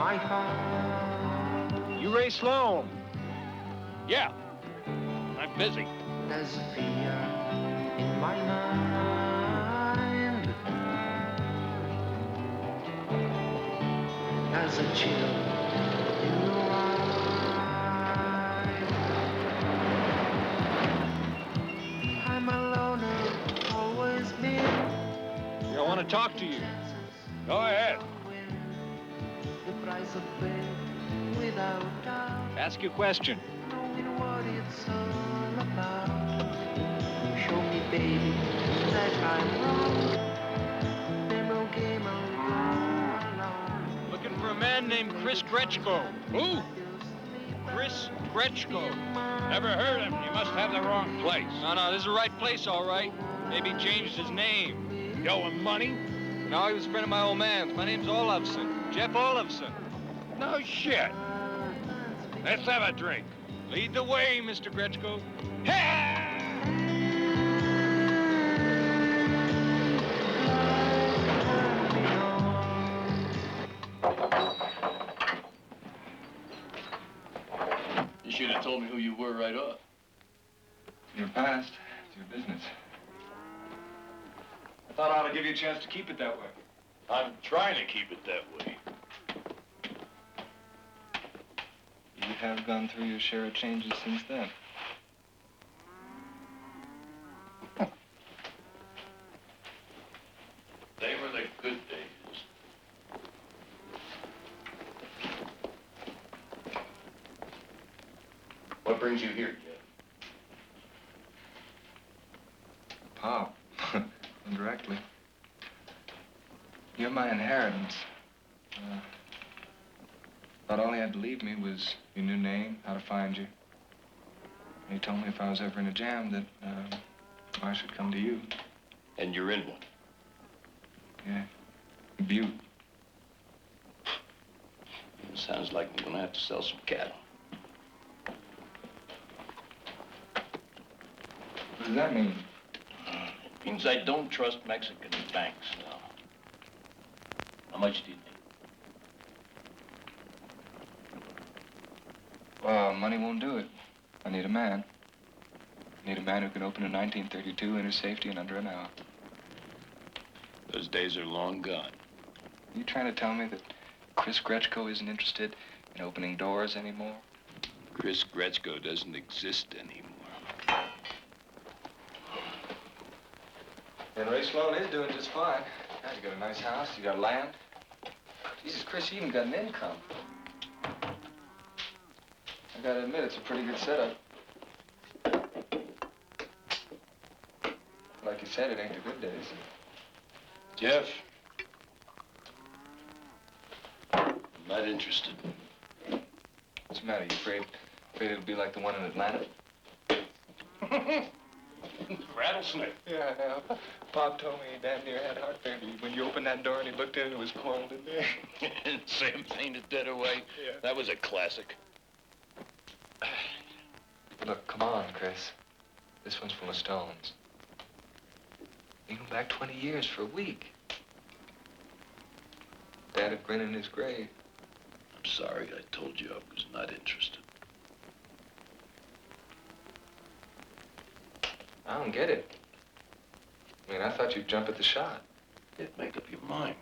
my heart. You Ray Sloan? Yeah, I'm busy. There's a fear in my mind. There's a chill in the ride. I'm a loner, always been. I want to talk to you. Go ahead. The price of faith without doubt. Ask your question. Knowing what it's all about. Show me, baby, that I'm wrong. Then no game I'll go along. Looking for a man named Chris Gretchko. Who? Chris Gretchko. Never heard him. You must have the wrong place. No, this is the right place, all right. Maybe he changed his name. You owe him money? No, he was a friend of my old man's. My name's Olafson. Jeff Olafson. No shit. Let's have a drink. Lead the way, Mr. Gretchko. You should have told me who you were right off. Your past, it's your business. I thought I ought to give you a chance to keep it that way. I'm trying to keep it that way. You have gone through your share of changes since then. They were the good days. What brings you here, Jeff? Pop, indirectly. You're my inheritance. Thought all you had to leave me was your new name, how to find you. And he told me if I was ever in a jam that I should come to you. And you're in one. Yeah, Butte. Sounds like I'm gonna have to sell some cattle. What does that mean? It means I don't trust Mexican banks now. How much do you need? Well, money won't do it. I need a man. I need a man who can open a 1932 inner safety in under an hour. Those days are long gone. You trying to tell me that Chris Gretchko isn't interested in opening doors anymore? Chris Gretchko doesn't exist anymore. And Ray Sloan is doing just fine. Now you got a nice house, you got land. Jesus, Chris, you even got an income. I gotta admit, it's a pretty good setup. Like you said, it ain't the good days. Jeff, I'm not interested. What's the matter? You afraid it'll be like the one in Atlanta? Rattlesnake. Yeah, I know. Bob told me he damn near had heart failure. When you opened that door and he looked in, it was coiled in there. Sam fainted dead away. Yeah. That was a classic. Look, come on, Chris. This one's full of stones. You go back 20 years for a week. Dad would grin in his grave. I'm sorry I told you I was not interested. I don't get it. I mean, I thought you'd jump at the shot. Make up your mind.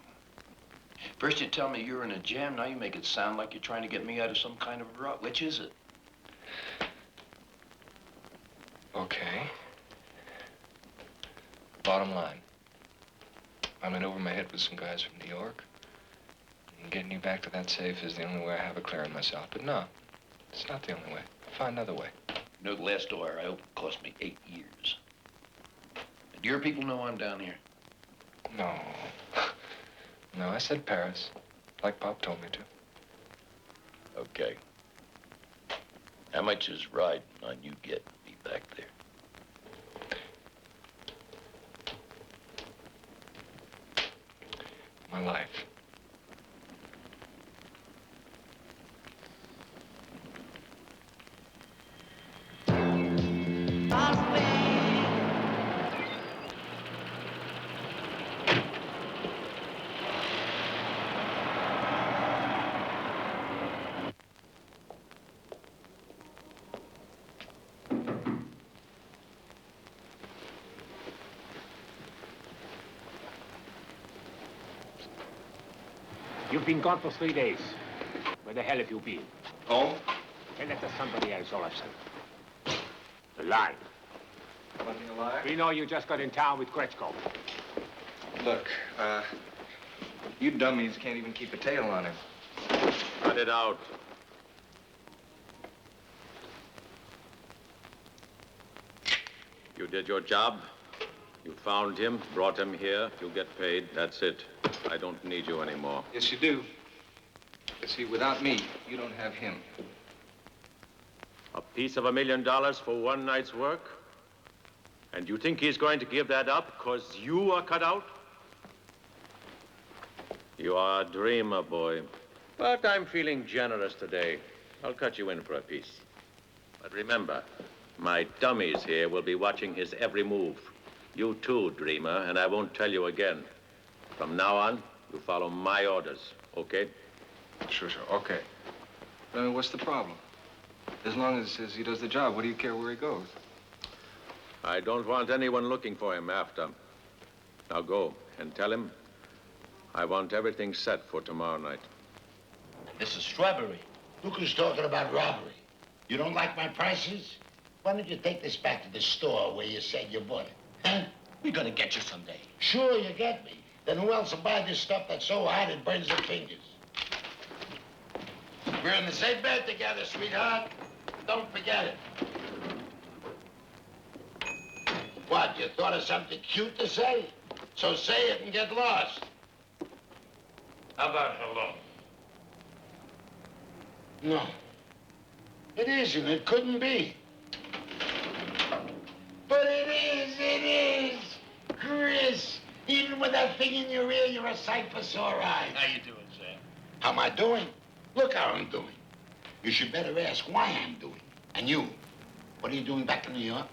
First you tell me you're in a jam, now you make it sound like you're trying to get me out of some kind of rut. Which is it? Okay. Bottom line. I'm in over my head with some guys from New York. And getting you back to that safe is the only way I have of clearing myself. But no, it's not the only way. I'll find another way. You know, the last door I opened cost me 8 years. And do your people know I'm down here? No. No, I said Paris, like Pop told me to. Okay. How much is riding on you getting me back there? My life. You've been gone for 3 days. Where the hell have you been? Home? Tell that to somebody else, Olafson. A lie. Wasn't a lie? We know you just got in town with Gretchko. Look, you dummies can't even keep a tail on him. Cut it out. You did your job. You found him, brought him here. You get paid. That's it. I don't need you anymore. Yes, you do. You see, without me, you don't have him. A piece of $1 million for one night's work? And you think he's going to give that up because you are cut out? You are a dreamer, boy. But I'm feeling generous today. I'll cut you in for a piece. But remember, my dummies here will be watching his every move. You too, dreamer, and I won't tell you again. From now on, you follow my orders, okay? Sure, okay. I mean, what's the problem? As long as he does the job, what do you care where he goes? I don't want anyone looking for him after. Now go and tell him I want everything set for tomorrow night. This is Strawberry. Look who's talking about robbery. You don't like my prices? Why don't you take this back to the store where you said you bought it? Huh? We're gonna get you someday. Sure, you get me. Then who else will buy this stuff that's so hot it burns their fingers? We're in the same bed together, sweetheart. Don't forget it. What, you thought of something cute to say? So say it and get lost. How about hello? No. It isn't. It couldn't be. But it is. Chris, even with that thing in your ear, you're a sight for sore eyes. How you doing, Sam? How am I doing? Look how I'm doing. You should better ask why I'm doing. And you, what are you doing back in New York?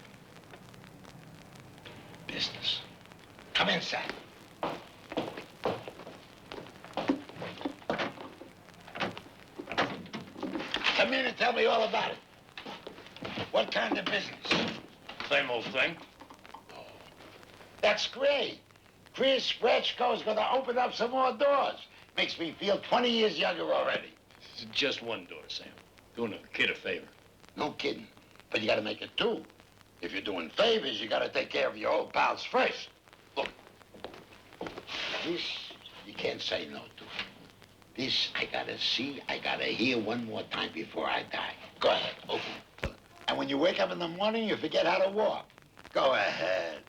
Business. Come inside. Come in and tell me all about it. What kind of business? Same old thing. That's great. Chris Gretchko's gonna open up some more doors. Makes me feel 20 years younger already. This is just one door, Sam. Doing a kid a favor. No kidding. But you gotta make it two. If you're doing favors, you gotta take care of your old pals first. Look. This, you can't say no to. This, I gotta see, I gotta hear one more time before I die. Go ahead, open it. And when you wake up in the morning, you forget how to walk. Go ahead.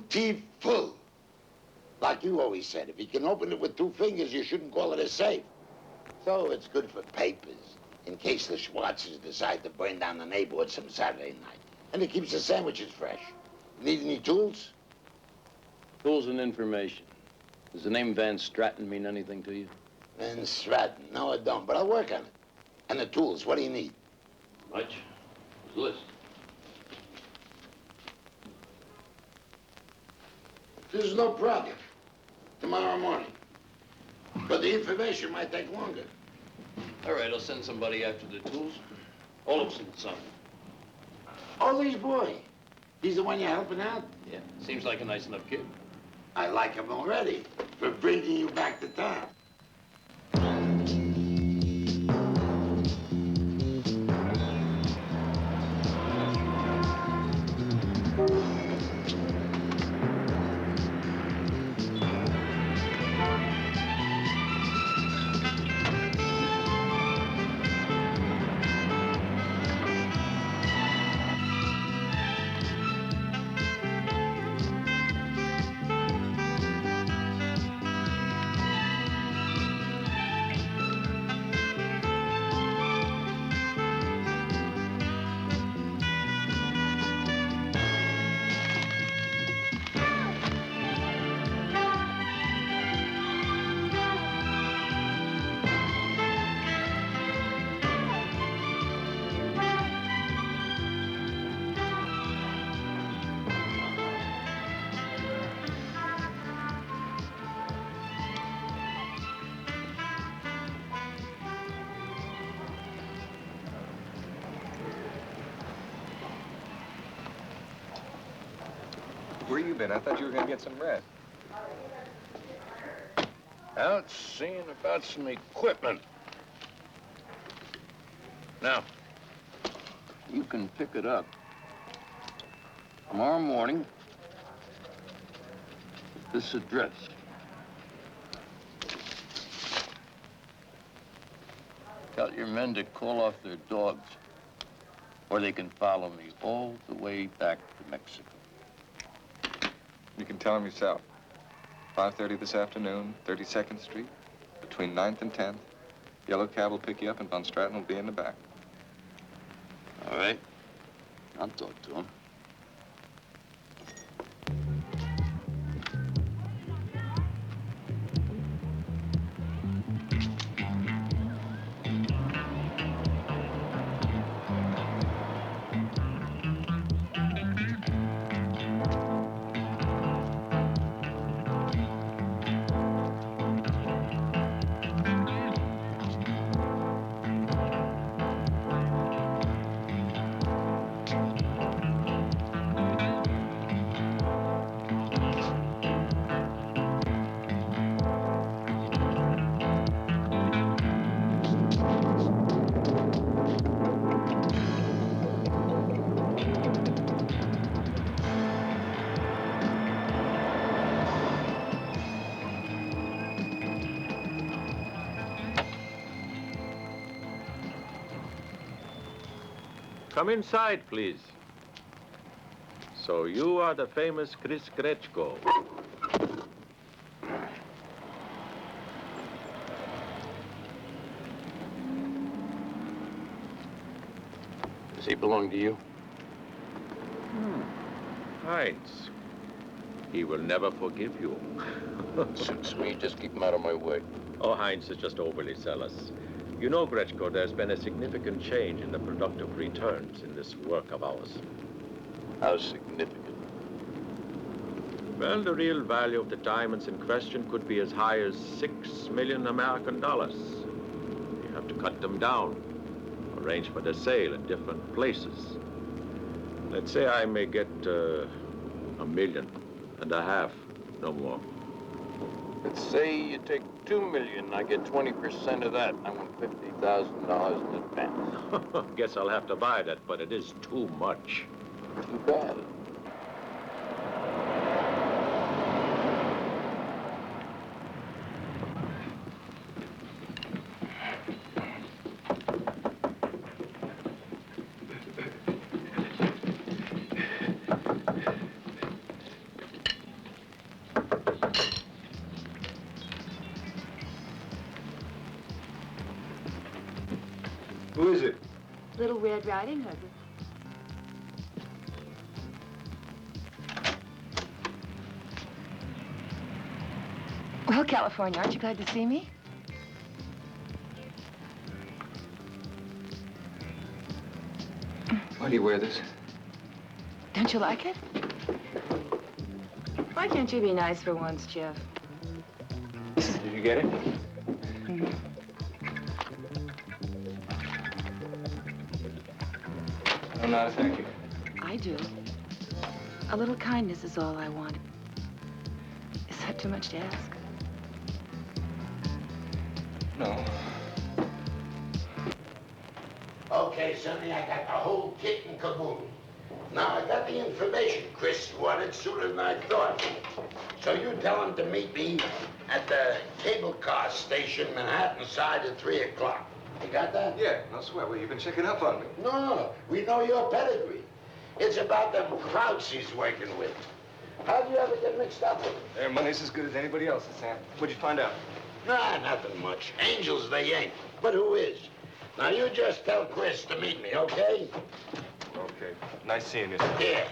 Beautiful. Like you always said, if you can open it with 2 fingers, you shouldn't call it a safe. So it's good for papers, in case the Schwarzes decide to burn down the neighborhood some Saturday night. And it keeps the sandwiches fresh. Need any tools? Tools and information. Does the name Van Stratton mean anything to you? Van Stratton. No, I don't, but I'll work on it. And the tools, what do you need? Much. Here's a list. There's no problem. Tomorrow morning. But the information might take longer. All right, I'll send somebody after the tools. Olafson's son. Ollie's boy. He's the one you're helping out? Yeah, seems like a nice enough kid. I like him already for bringing you back to town. where you been? I thought you were gonna get some rest. Out seeing about some equipment. Now, you can pick it up tomorrow morning at this address. Tell your men to call off their dogs, or they can follow me all the way back to Mexico. You can tell him yourself. 5:30 this afternoon, 32nd Street, between 9th and 10th. Yellow cab will pick you up, and Von Stratton will be in the back. All right. I'll talk to him. Come inside, please. So you are the famous Chris Gretchko. Does he belong to you? Heinz. He will never forgive you. Suits me. Just keep him out of my way. Oh, Heinz is just overly zealous. You know, Gretchko, there's been a significant change in the productive returns in this work of ours. How significant? Well, the real value of the diamonds in question could be as high as $6 million American dollars. You have to cut them down, arrange for their sale in different places. Let's say I may get $1.5 million, no more. Let's say you take $2 million, I get 20% of that. I want $50,000 in advance. Guess I'll have to buy that, but it is too much. Too bad. Who is it? Little Red Riding Hood. Well, California, aren't you glad to see me? Why do you wear this? Don't you like it? Why can't you be nice for once, Jeff? Did you get it? I don't know how to thank you. I do. A little kindness is all I want. Is that too much to ask? No. Okay, Sonny, I got the whole kit and caboodle. Now, I got the information Chris wanted sooner than I thought. So you tell him to meet me at the cable car station, Manhattan side, at 3 o'clock. You got that? Yeah, no sweat. Well, you've been checking up on me. No, we know your pedigree. It's about them krauts he's working with. How'd you ever get mixed up with them? Their money's as good as anybody else's, Sam. What'd you find out? Nah, nothing much. Angels they ain't. But who is? Now, you just tell Chris to meet me, okay? Okay. Nice seeing you, Sam. Yeah.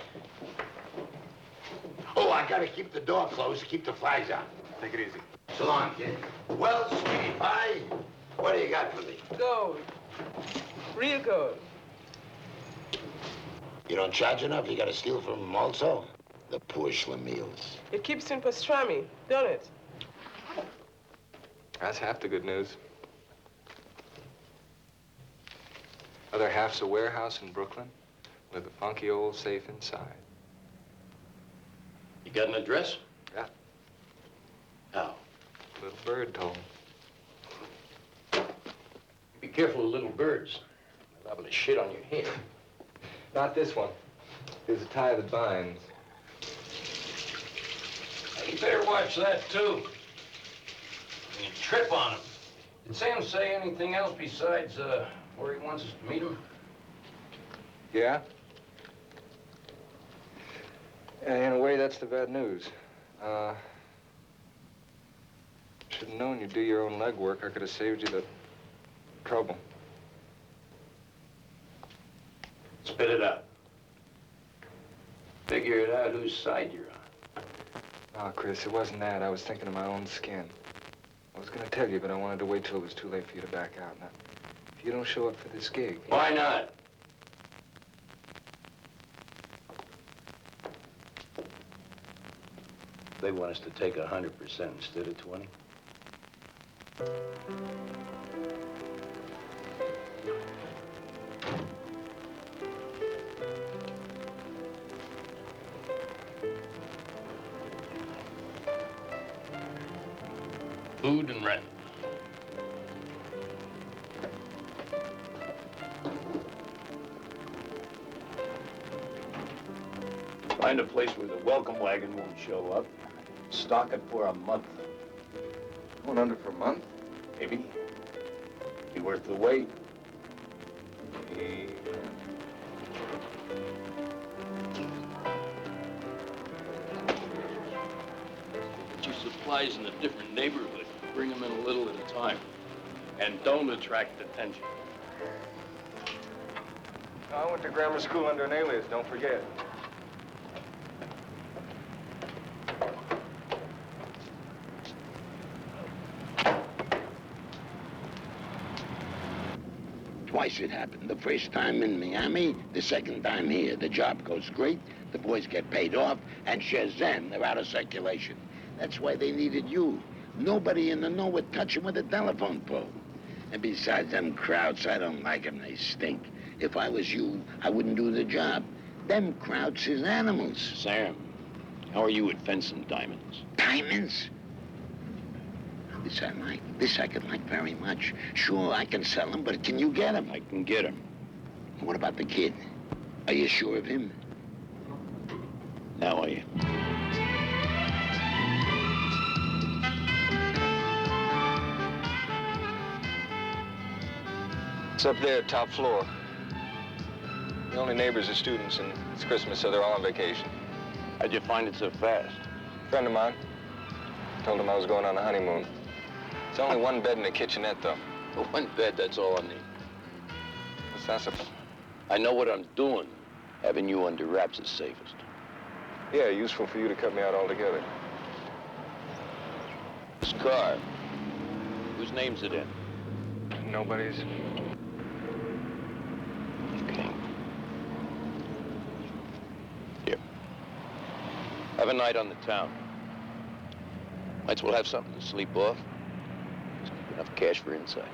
Oh, I gotta keep the door closed, keep the flies out. Take it easy. So long, kid. Well, sweetie pie, what do you got for me? Gold. Real gold. You don't charge enough, you gotta steal from them also? The poor schlemiels. It keeps in pastrami, don't it? That's half the good news. Other half's a warehouse in Brooklyn with a funky old safe inside. You got an address? Yeah. How? Little bird told me. Be careful of little birds. They're liable to shit on your head. Not this one. There's a tie that binds. You better watch that, too. You trip on him. Did Sam say anything else besides where he wants us to meet him? Yeah? In a way, that's the bad news. Should have known you'd do your own legwork. I could have saved you the trouble. Spit it out. Figure it out whose side you're on. No, Chris, it wasn't that. I was thinking of my own skin. I was gonna tell you, but I wanted to wait till it was too late for you to back out. Now, if you don't show up for this gig... Why not? They want us to take 100% instead of 20. Food and rent. Find a place where the welcome wagon won't show up. Stock it for a month. Going under for a month? Maybe. Be worth the wait. Get your supplies in a different neighborhood. Bring them in a little at a time. And don't attract attention. I went to grammar school under an alias, don't forget. Twice it happened. The first time in Miami, the second time here. The job goes great, the boys get paid off, and shazam, they're out of circulation. That's why they needed you. Nobody in the know would touch them with a telephone pole. And besides, them Krauts, I don't like them. They stink. If I was you, I wouldn't do the job. Them Krauts is animals. Sam, how are you at fencing diamonds? Diamonds? This I like. This I could like very much. Sure, I can sell them, but can you get them? I can get them. What about the kid? Are you sure of him? Now are you? It's up there, top floor. The only neighbors are students, and it's Christmas, so they're all on vacation. How'd you find it so fast? Friend of mine. Told him I was going on a honeymoon. It's only one bed in the kitchenette, though. One bed, that's all I need. What's that supposed? I know what I'm doing. Having you under wraps is safest. Yeah, useful for you to cut me out altogether. This car, whose name's it in? Nobody's. Okay. Here. Have a night on the town. Might as well have something to sleep off. Just keep enough cash for inside.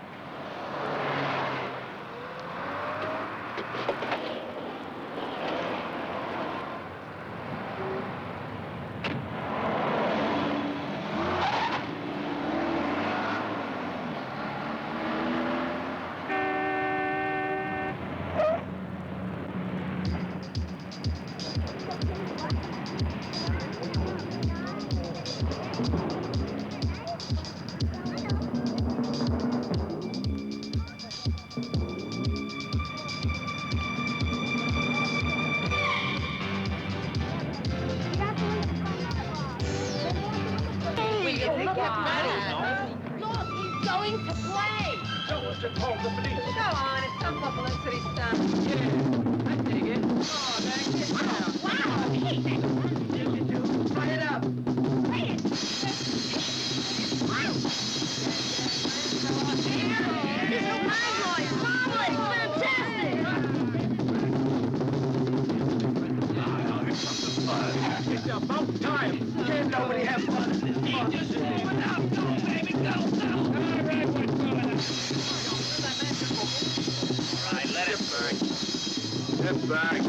Get back.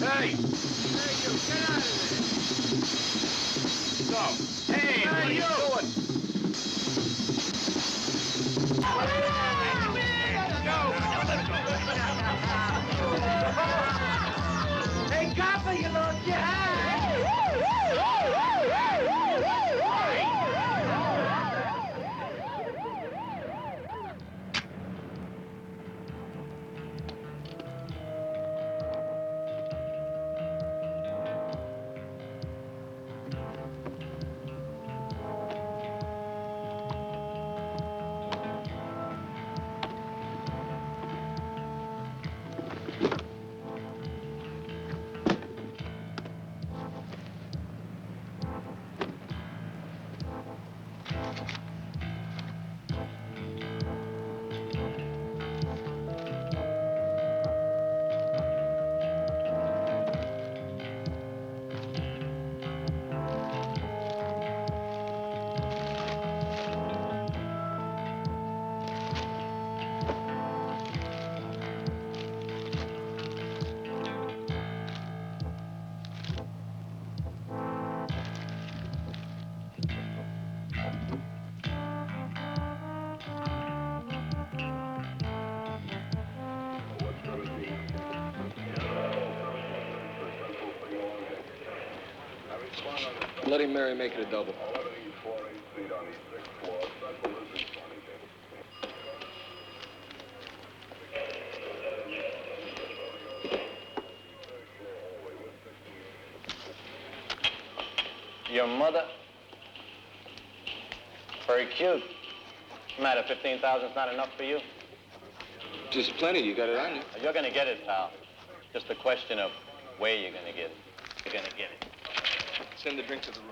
Hey! Hey, you, get out of there! yourself. Hey, what are you doing? Hey, copper, you lost your hat. Bloody Mary, make it a double. Your mother? Very cute. Matter, 15,000's not enough for you? Just plenty. You got it on you. You're gonna get it, pal. Just a question of where you're gonna get it. You're gonna get it. Send the drink to the room.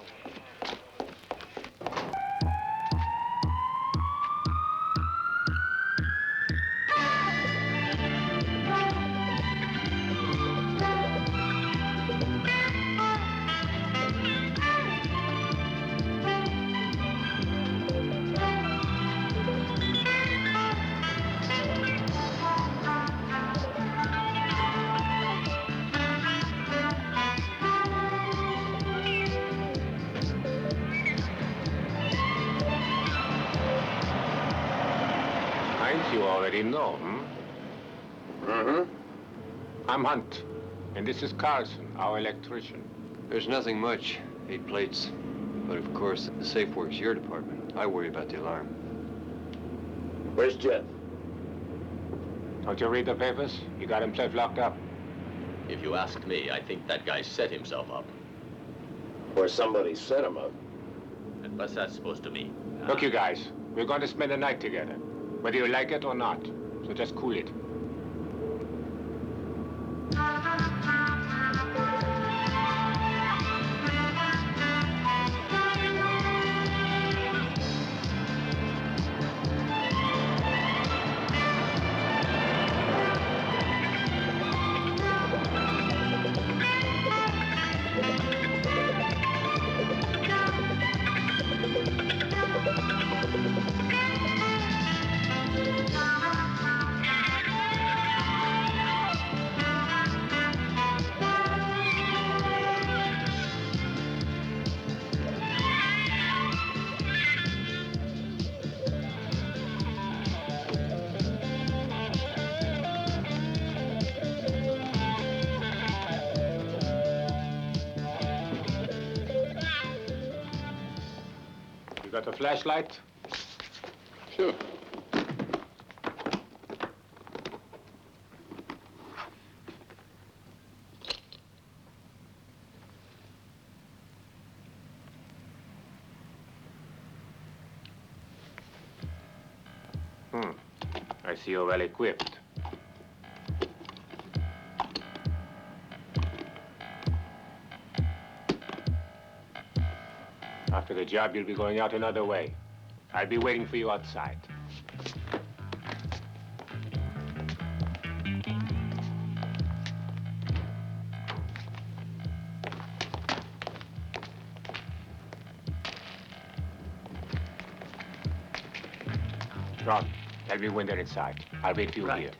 You already know, Mm-hmm. I'm Hunt, and this is Carlson, our electrician. There's nothing much. 8 plates. But of course, the safe work's your department. I worry about the alarm. Where's Jeff? Don't you read the papers? You got himself locked up. If you ask me, I think that guy set himself up. Or somebody set him up. And what's that supposed to mean? Look, you guys, we're going to spend the night together, whether you like it or not. So just cool it. Got a flashlight? Sure. I see you're well equipped. After the job, you'll be going out another way. I'll be waiting for you outside. Ron, tell me when they're inside. I'll wait for you here.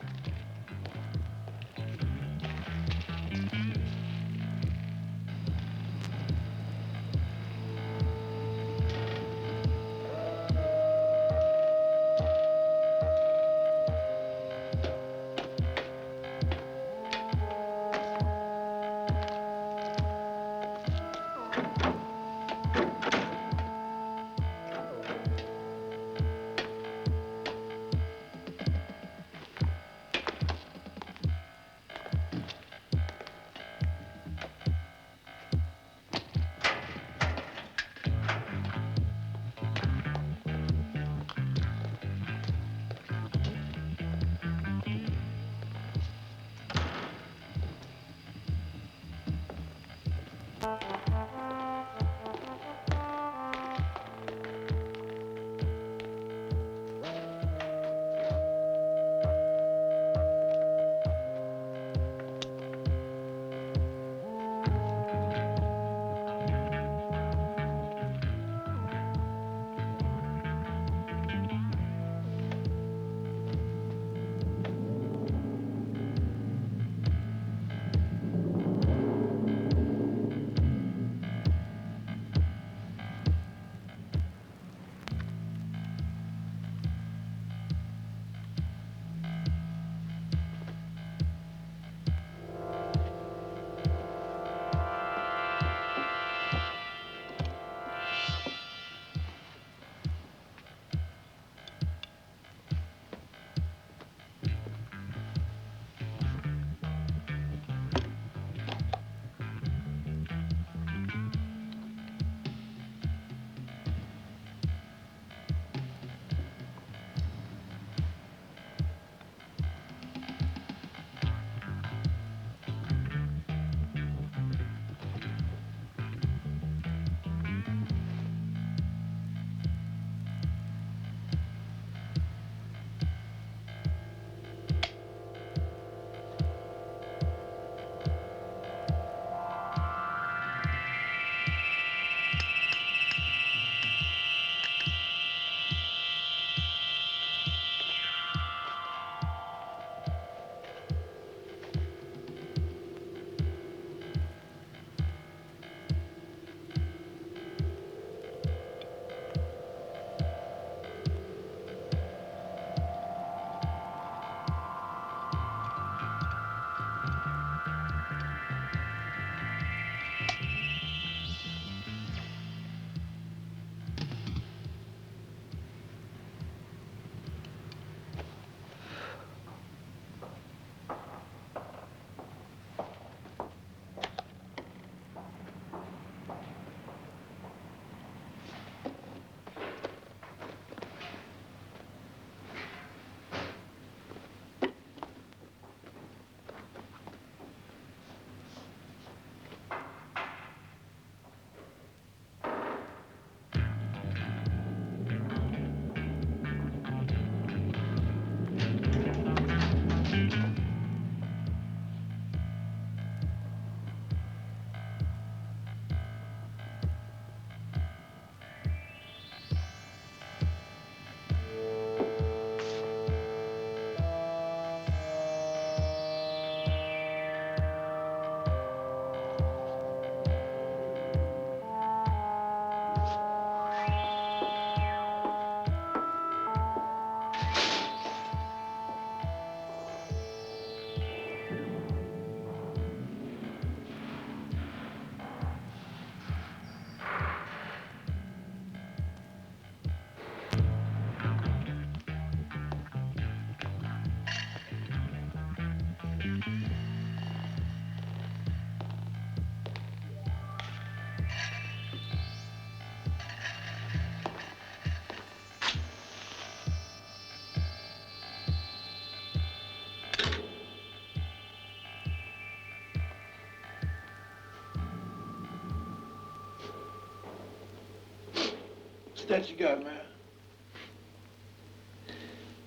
What's that you got, man?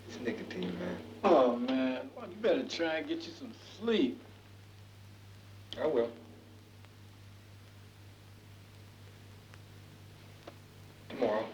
It's nicotine, man. Oh, man. Well, you better try and get you some sleep. I will. Tomorrow.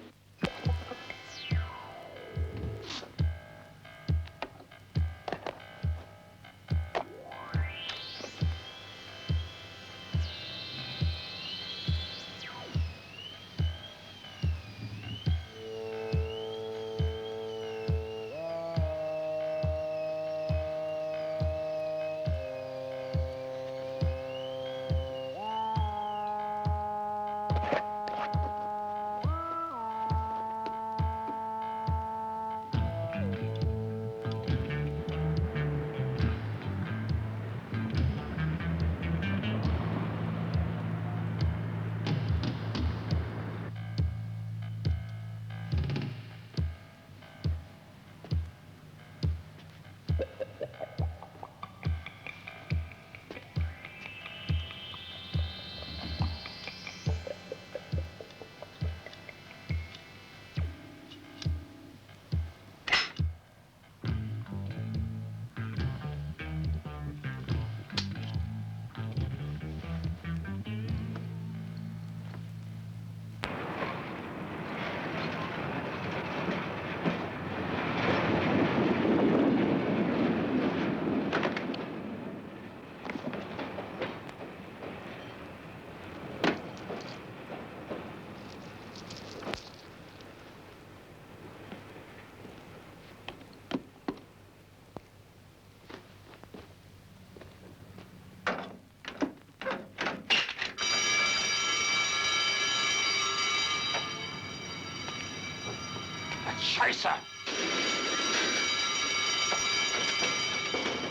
Scheiße!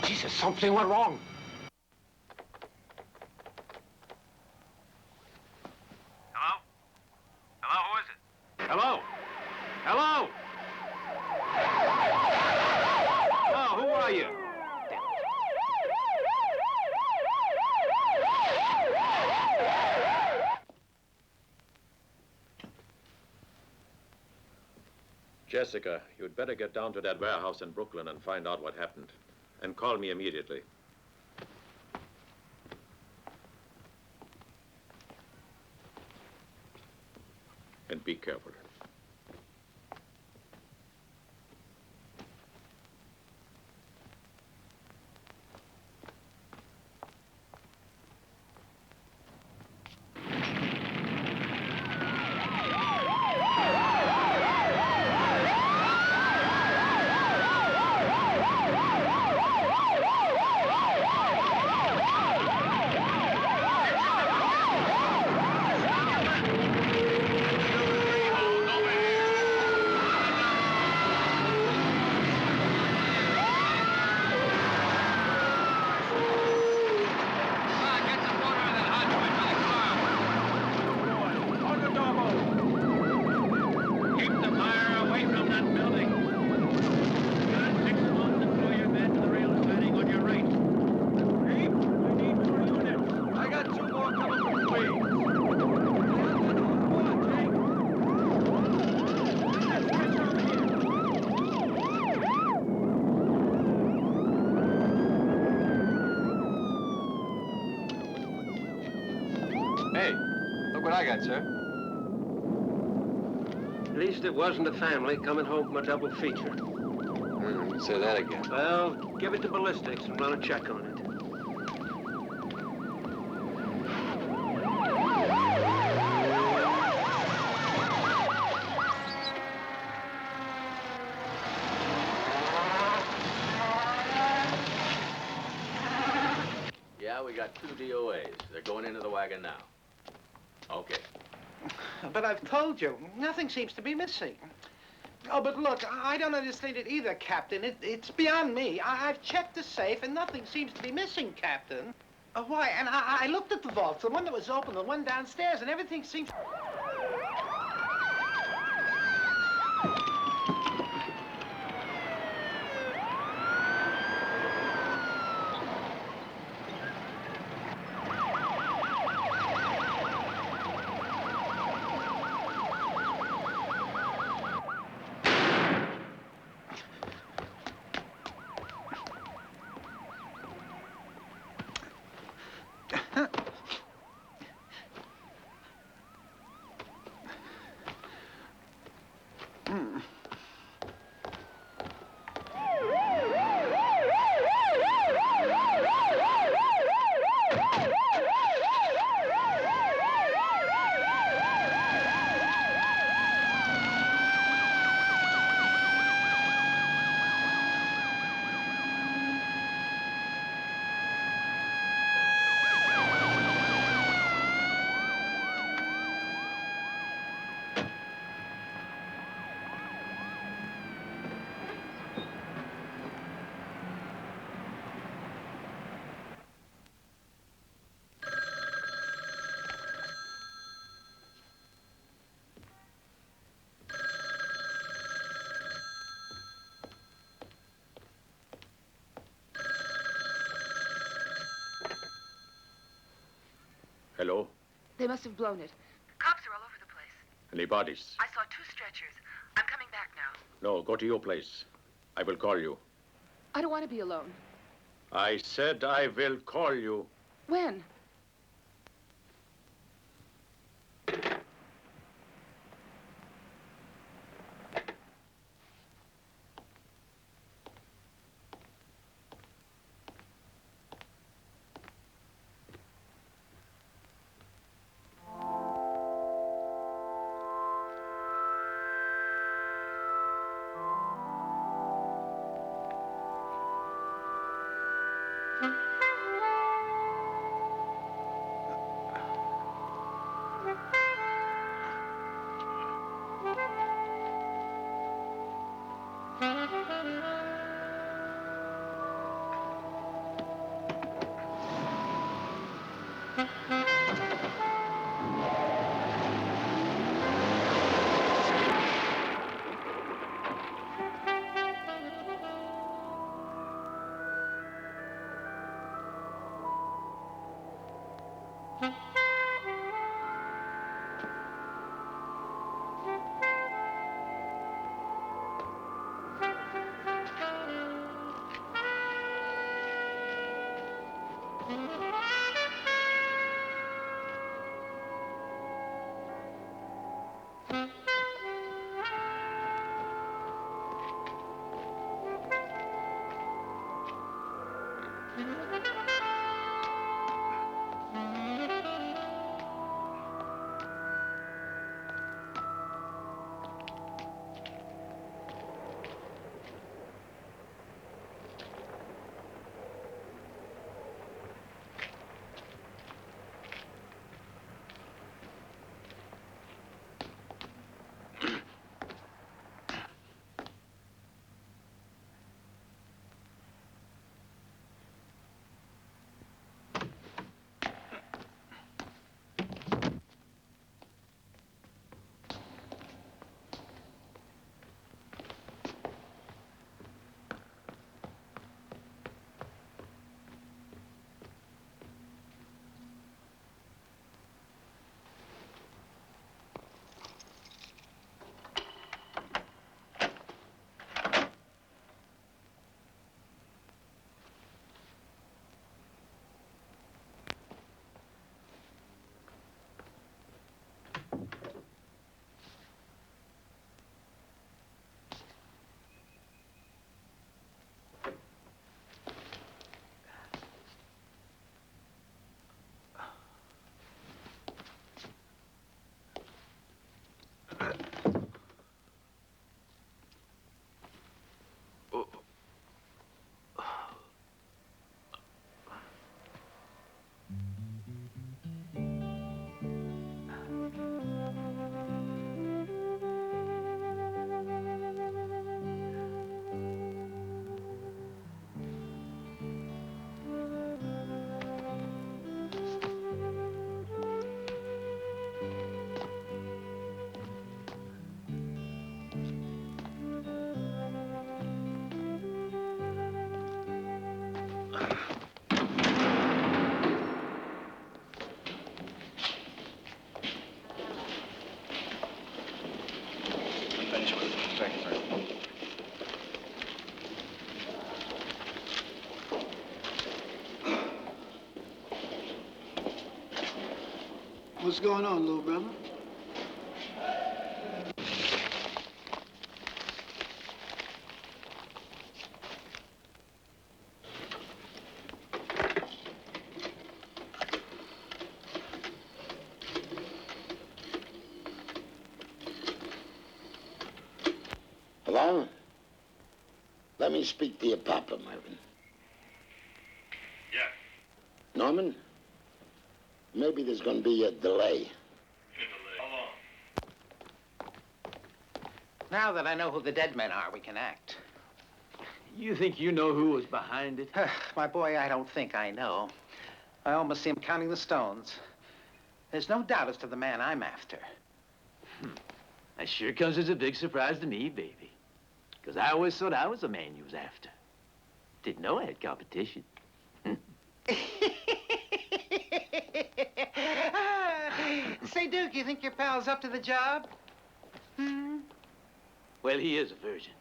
Jesus, something went wrong. Hello? Hello, who is it? Hello? Hello? Hello, who are you? Jessica, you'd better get down to that warehouse in Brooklyn and find out what happened. And call me immediately. And be careful. Hey, look what I got, sir. At least it wasn't a family coming home from a double feature. Say that again. Well, give it to ballistics and run a check on it. Yeah, we got 2 DOAs. They're going into the wagon now. Okay. But I've told you, nothing seems to be missing. Oh, but look, I don't understand it either, Captain. It's beyond me. I've checked the safe, and nothing seems to be missing, Captain. Why? And I looked at the vaults, the one that was open, the one downstairs, and everything seems... They must have blown it. Cops are all over the place. Any bodies? I saw 2 stretchers. I'm coming back now. No, go to your place. I will call you. I don't want to be alone. I said I will call you. When? What's going on, little brother? Hello? Let me speak to your papa, Mervyn. Yeah. Norman? Maybe there's gonna be a delay. How long? Now that I know who the dead men are, we can act. You think you know who was behind it? My boy, I don't think I know. I almost see him counting the stones. There's no doubt as to the man I'm after. That sure comes as a big surprise to me, baby. Because I always thought I was the man you was after. Didn't know I had competition. Say, Duke, you think your pal's up to the job? Hmm? Well, he is a virgin.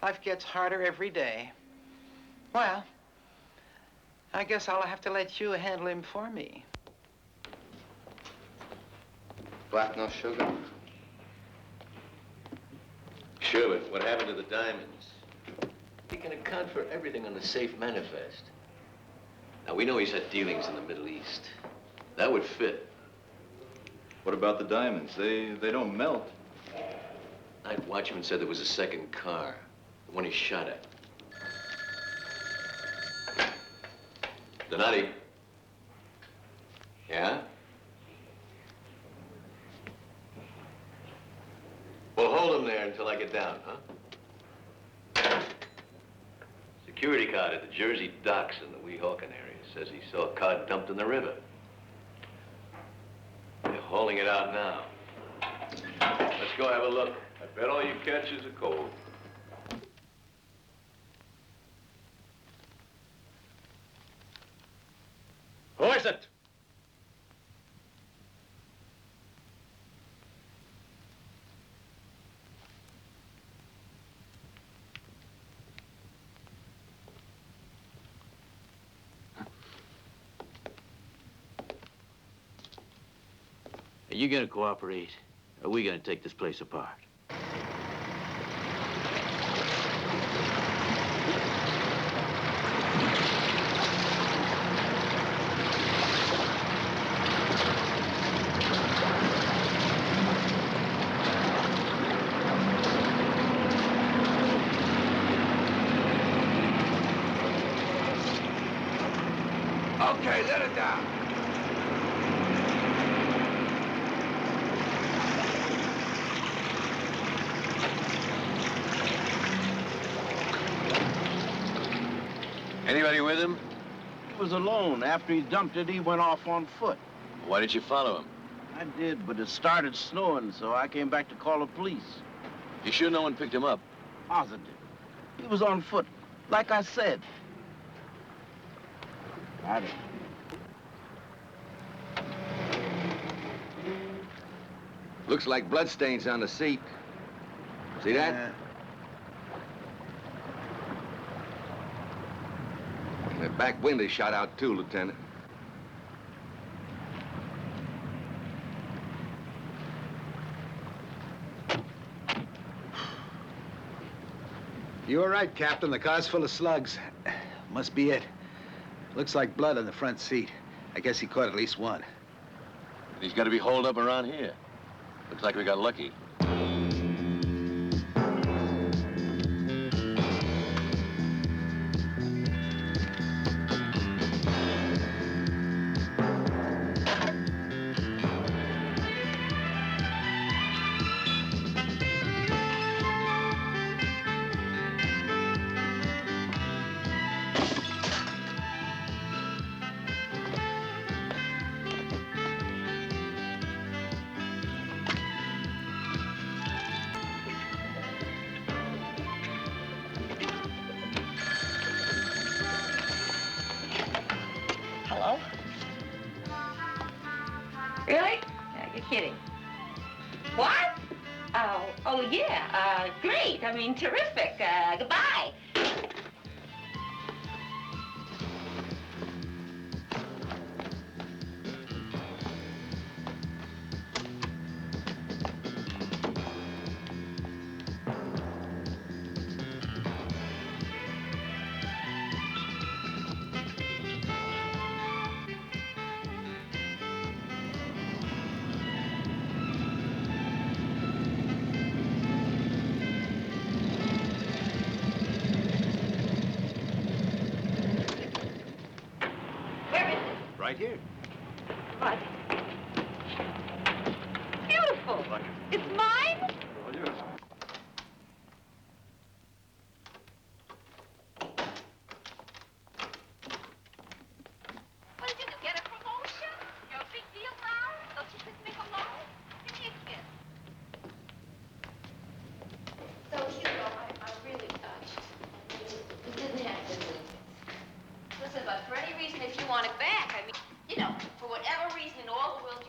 Life gets harder every day. Well, I guess I'll have to let you handle him for me. Black, no sugar? Sure, but what happened to the diamonds? He can account for everything on the safe manifest. Now, we know he's had dealings in the Middle East. That would fit. What about the diamonds? They don't melt. Night watchman said there was a second car, the one he shot at. Donati. Yeah? Well, hold him there until I get down, huh? Security card at the Jersey docks in the Weehawken area says he saw a car dumped in the river. They're hauling it out now. Let's go have a look. I bet all you catch is a cold. Who is it? Are you gonna cooperate? Or are we gonna take this place apart? Okay, let it down. Anybody with him? He was alone. After he dumped it, he went off on foot. Why did you follow him? I did, but it started snowing, so I came back to call the police. You sure no one picked him up? Positive. He was on foot, like I said. Got it. Looks like bloodstains on the seat. See that? And the back window shot out too, Lieutenant. You're right, Captain. The car's full of slugs. Must be it. Looks like blood on the front seat. I guess he caught at least one. He's got to be holed up around here. Looks like we got lucky. Hello? Really? You're kidding. What? Oh yeah. Great. I mean, terrific. Goodbye. Right here. What? Beautiful. It's mine? What did you do? Get a promotion? You're a big deal now? Don't you kiss me hello? Give me a kiss. So, Hugo, I'm really touched. You didn't have to do this. Listen, but for any reason, if you want it back, I mean, you know, for whatever reason in all the world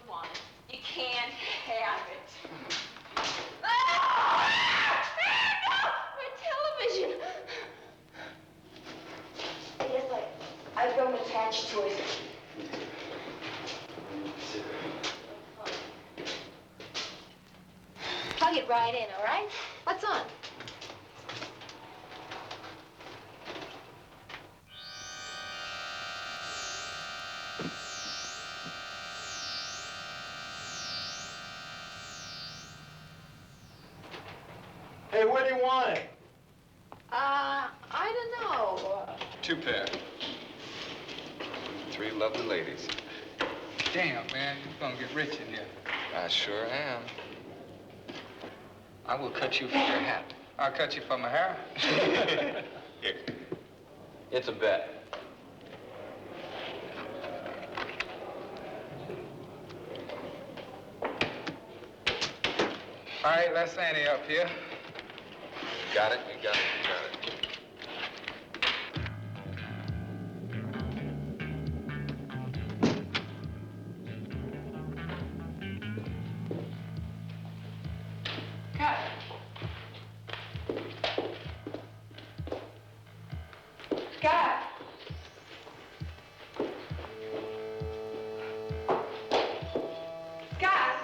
I'll get right in, all right? What's on? Hey, where do you want it? I don't know. 2 pair. 3 lovely ladies. Damn, man, you're gonna get rich in here. I sure am. I will cut you for your hat. I'll cut you for my hair. Here. It's a bet. All right, let's ante up here. You got it, you got it, you got it. Cut. Scott. Scott.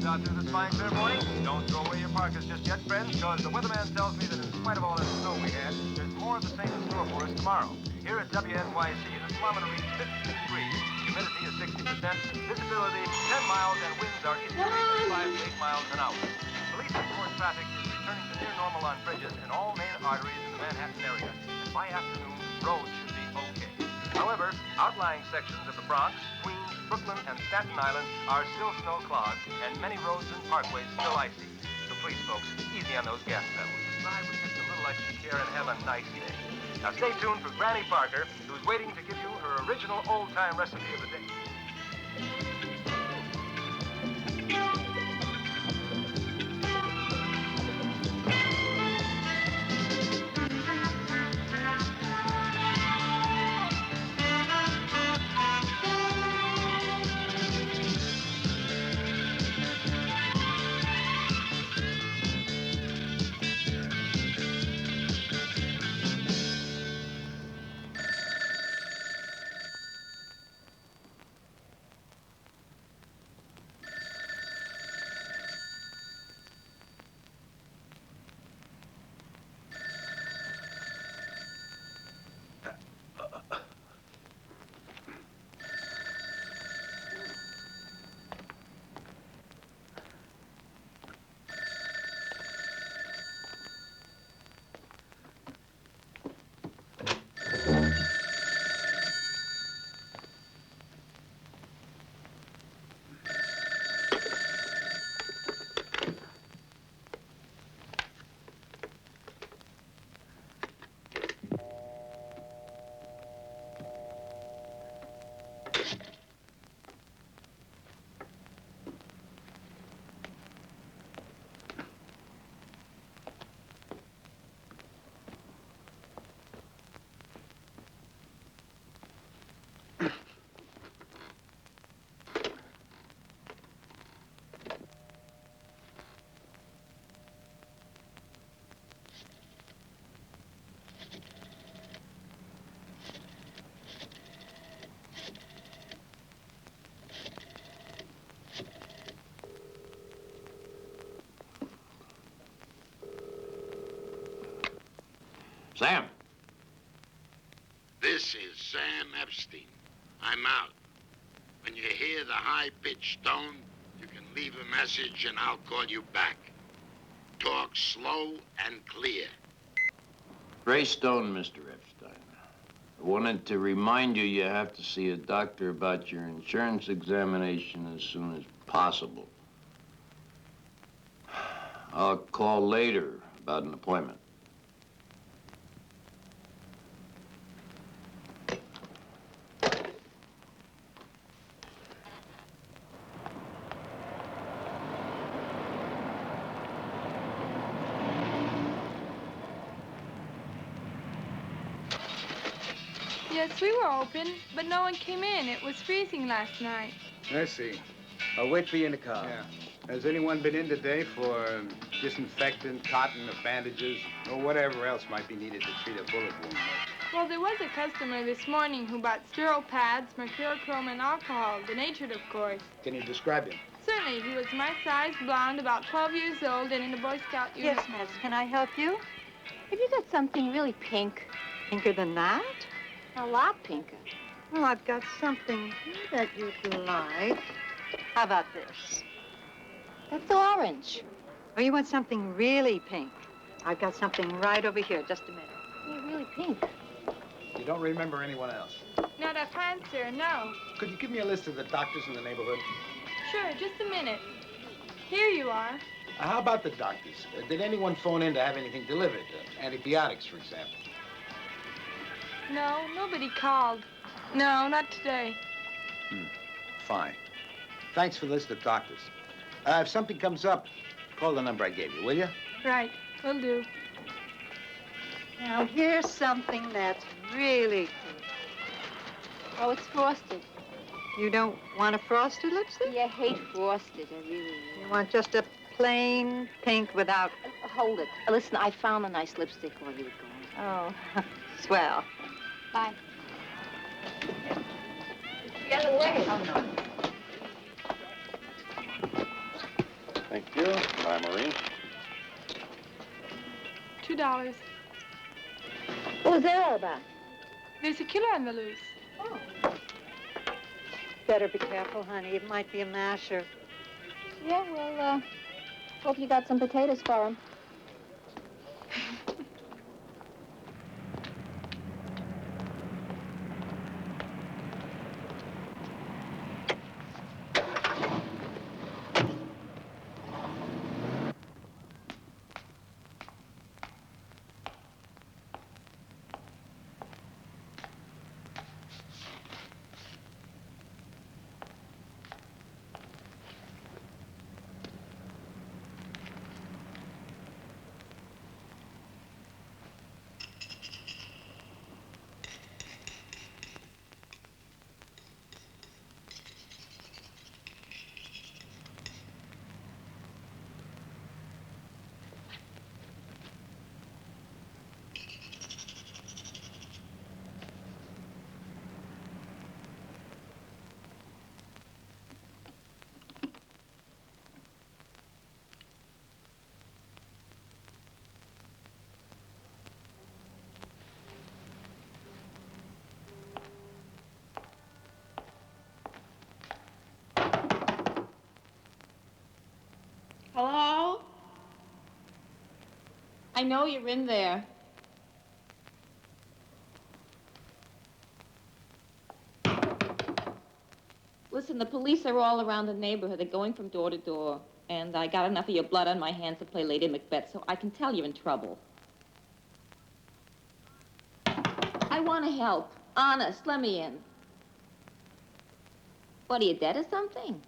Out there this fine clear morning. Don't throw away your parkas just yet, friends, because the weatherman tells me that in spite of all that snow we had, there's more of the same in store for us tomorrow. Here at WNYC, the thermometer reads 50 degrees, humidity is 60%, visibility 10 miles, and winds are easterly 5 to 8 miles an hour. Police report traffic is returning to near normal on bridges and all main arteries in the Manhattan area, and by afternoon, roads should be okay. However, outlying sections of the Bronx, Queens, Brooklyn, and Staten Island are still snow-clogged, and many roads and parkways still icy. So please, folks, easy on those gas pedals. Drive with just a little extra care and have a nice day. Now stay tuned for Granny Parker, who's waiting to give you her original old-time recipe of the day. Sam. This is Sam Epstein. I'm out. When you hear the high-pitched tone, you can leave a message and I'll call you back. Talk slow and clear. Greystone, Mr. Epstein. I wanted to remind you have to see a doctor about your insurance examination as soon as possible. I'll call later about an appointment. Yes, we were open, but no one came in. It was freezing last night. I see. I'll wait for you in the car. Yeah. Has anyone been in today for disinfectant, cotton, or bandages, or whatever else might be needed to treat a bullet wound? Well, there was a customer this morning who bought sterile pads, mercurochrome, and alcohol, denatured, of course. Can you describe him? Certainly. He was my size, blonde, about 12 years old, and in a Boy Scout uniform. Yes, miss. Can I help you? Have you got something really pink? Pinker than that? A lot pinker. Well, I've got something here that you'd like. How about this? That's orange. Oh, you want something really pink? I've got something right over here. Just a minute. Yeah, really pink. You don't remember anyone else? Not offhand, sir, no. Could you give me a list of the doctors in the neighborhood? Sure, just a minute. Here you are. How about the doctors? Did anyone phone in to have anything delivered? Antibiotics, for example. No, nobody called. No, not today. Fine. Thanks for the list of doctors. If something comes up, call the number I gave you, will you? Right, will do. Now, here's something that's really pink. Oh, it's frosted. You don't want a frosted lipstick? Yeah, I hate frosted, I really do. You want just a plain pink without... Hold it. Listen, I found a nice lipstick while you were gone. Oh, swell. Bye. Get away. Oh, no. Thank you. Bye, Maureen. $2. What was that all about? There's a killer on the loose. Oh. Better be careful, honey. It might be a masher. Yeah, well, hope you got some potatoes for him. Hello? I know you're in there. Listen, the police are all around the neighborhood. They're going from door to door. And I got enough of your blood on my hands to play Lady Macbeth, so I can tell you're in trouble. I want to help. Honest, let me in. What, are you dead or something?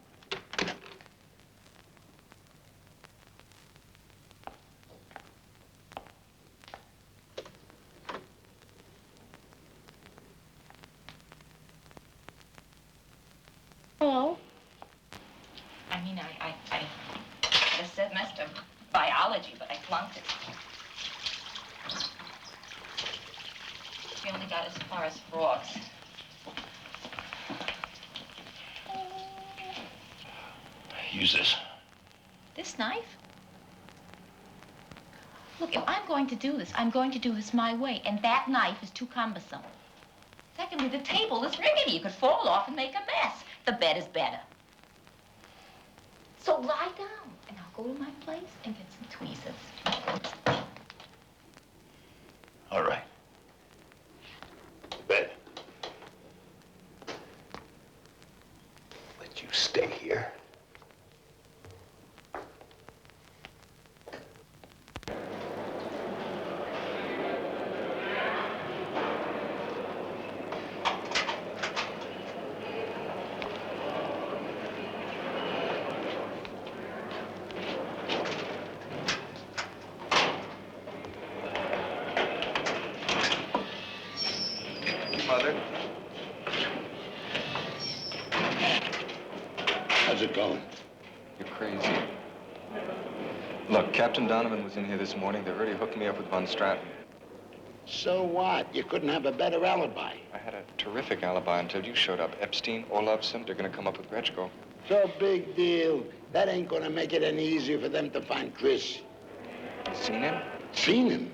Hello? I mean, I had a semester of biology, but I flunked it. We only got as far as frogs. Use this. This knife? Look, if I'm going to do this, I'm going to do this my way, and that knife is too cumbersome. Secondly, the table is rickety. You could fall off and make a mess. The bed is better. So lie down, and I'll go to my place and get some tweezers. All right. Bed. Let you stay here. Mother? How's it going? You're crazy. Look, Captain Donovan was in here this morning. They already hooked me up with Von Stratton. So what? You couldn't have a better alibi. I had a terrific alibi until you showed up. Epstein, Olafson, they're gonna come up with Gretchko. So big deal. That ain't gonna make it any easier for them to find Chris. Seen him? Seen him?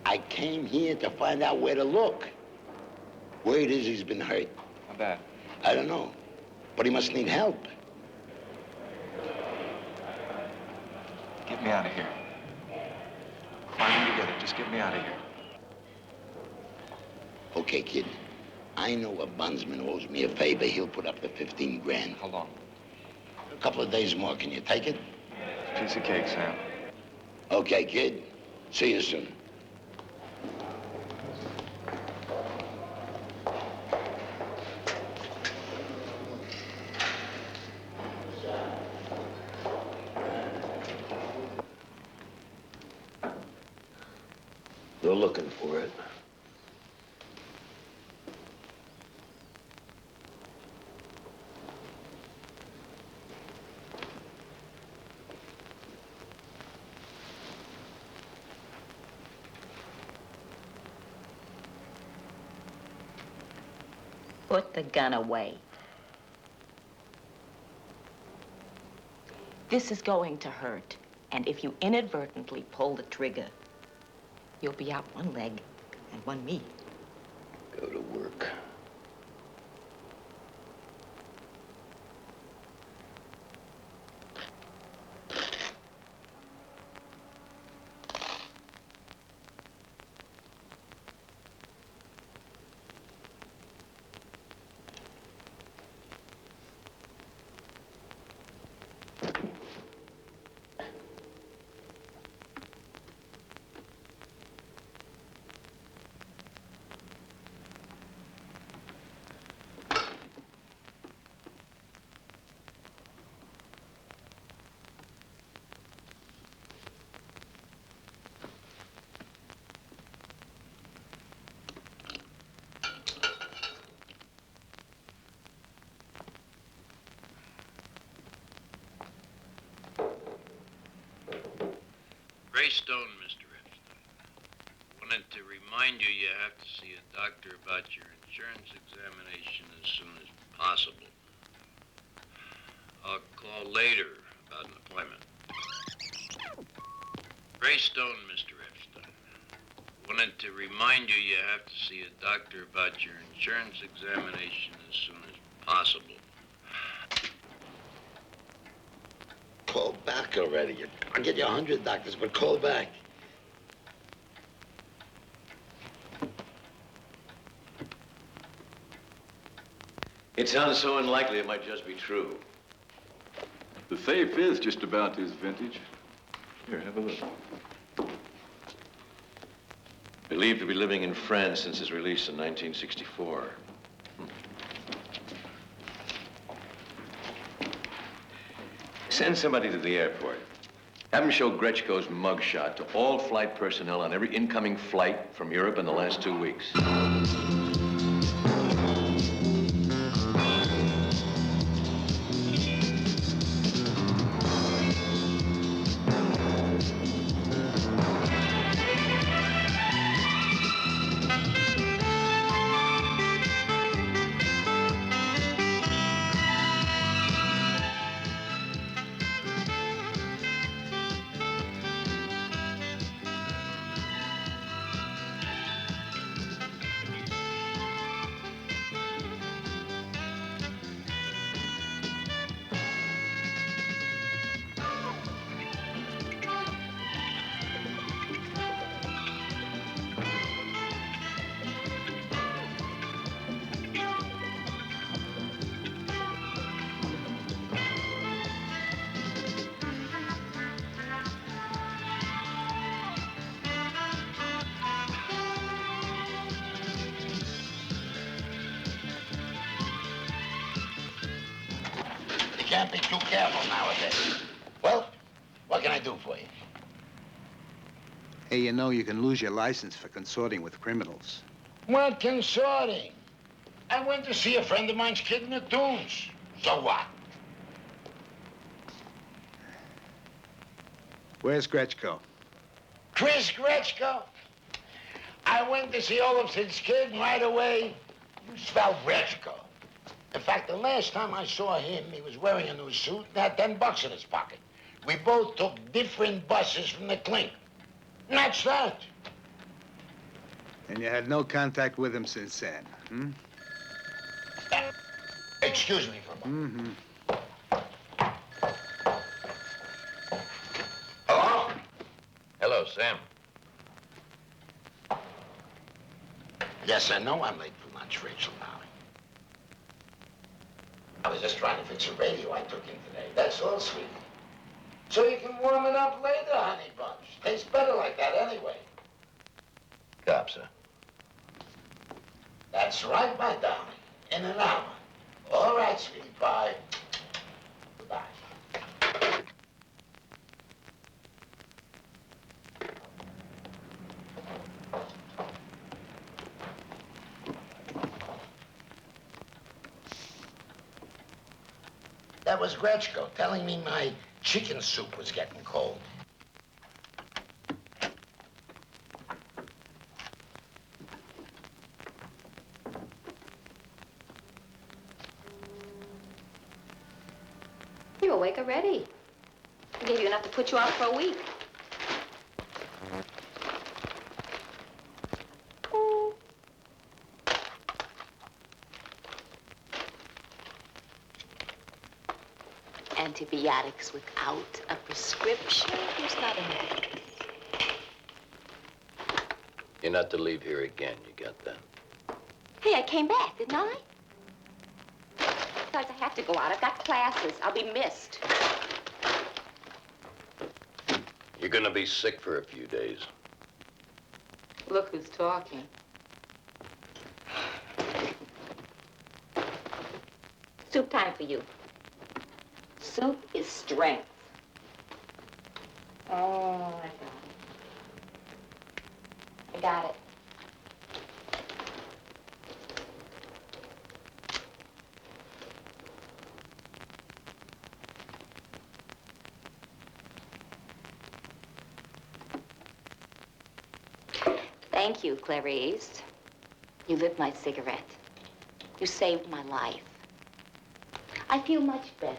I came here to find out where to look. Word is he's been hurt. How bad? I don't know. But he must need help. Get me out of here. Find him together. Just get me out of here. Okay, kid. I know a bondsman owes me a favor. He'll put up the 15 grand. How long? A couple of days more. Can you take it? Piece of cake, Sam. Okay, kid. See you soon. They're looking for it. Put the gun away. This is going to hurt. And if you inadvertently pull the trigger, you'll be out one leg and one knee. Go to work. Greystone, Mr. Epstein. Wanted to remind you have to see a doctor about your insurance examination as soon as possible. I'll call later about an appointment. Greystone, Mr. Epstein. Wanted to remind you have to see a doctor about your insurance examination as soon as possible. Call back already. I'll get you 100 doctors, but call back. It sounds so unlikely it might just be true. The safe is just about his vintage. Here, have a look. Believed to be living in France since his release in 1964. Send somebody to the airport. Have him show Gretchko's mugshot to all flight personnel on every incoming flight from Europe in the last 2 weeks. can't be too careful nowadays. Well, what can I do for you? Hey, you know you can lose your license for consorting with criminals. What consorting? I went to see a friend of mine's kid in the Tombs. So what? Where's Gretchko? Chris Gretchko? I went to see Olafson's kid, and right away, you smell Gretchko. In fact, the last time I saw him, he was wearing a new suit and had $10 in his pocket. We both took different buses from the clink. And that's that. And you had no contact with him since then, hmm? Excuse me for a moment. Hello? Hello, Sam. Yes, I know I'm late for lunch, Rachel, darling. I was just trying to fix a radio I took in today. That's all, sweetie. So you can warm it up later, honey bunch. Tastes better like that anyway. Cops, sir. That's right, my darling. In an hour. All right, sweetie pie. Goodbye. That was Gretchko telling me my chicken soup was getting cold. You're awake already. I gave you enough to put you out for a week. Antibiotics without a prescription? Who's not in that? You're not to leave here again, you got that? Hey, I came back, didn't I? Besides, I have to go out. I've got classes. I'll be missed. You're gonna be sick for a few days. Look who's talking. Soup time for you. Soup is strength. Oh, I got it. Thank you, Clarice. You lit my cigarette. You saved my life. I feel much better.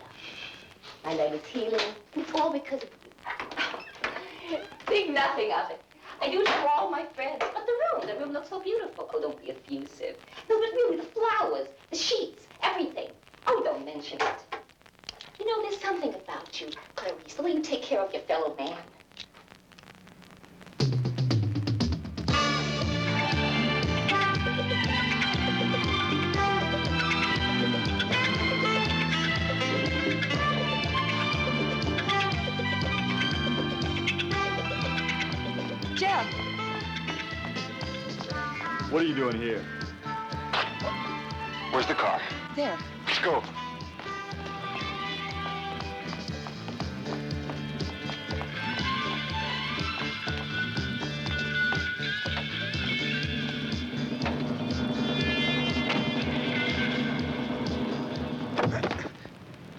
My leg is healing. It's all because of you. Think nothing of it. I do it for all my friends. But the room looks so beautiful. Oh, don't be effusive. No, but really, the flowers, the sheets, everything. Oh, don't mention it. You know, there's something about you, Clarice, the way you take care of your fellow man. Jeff! What are you doing here? Where's the car? There. Let's go.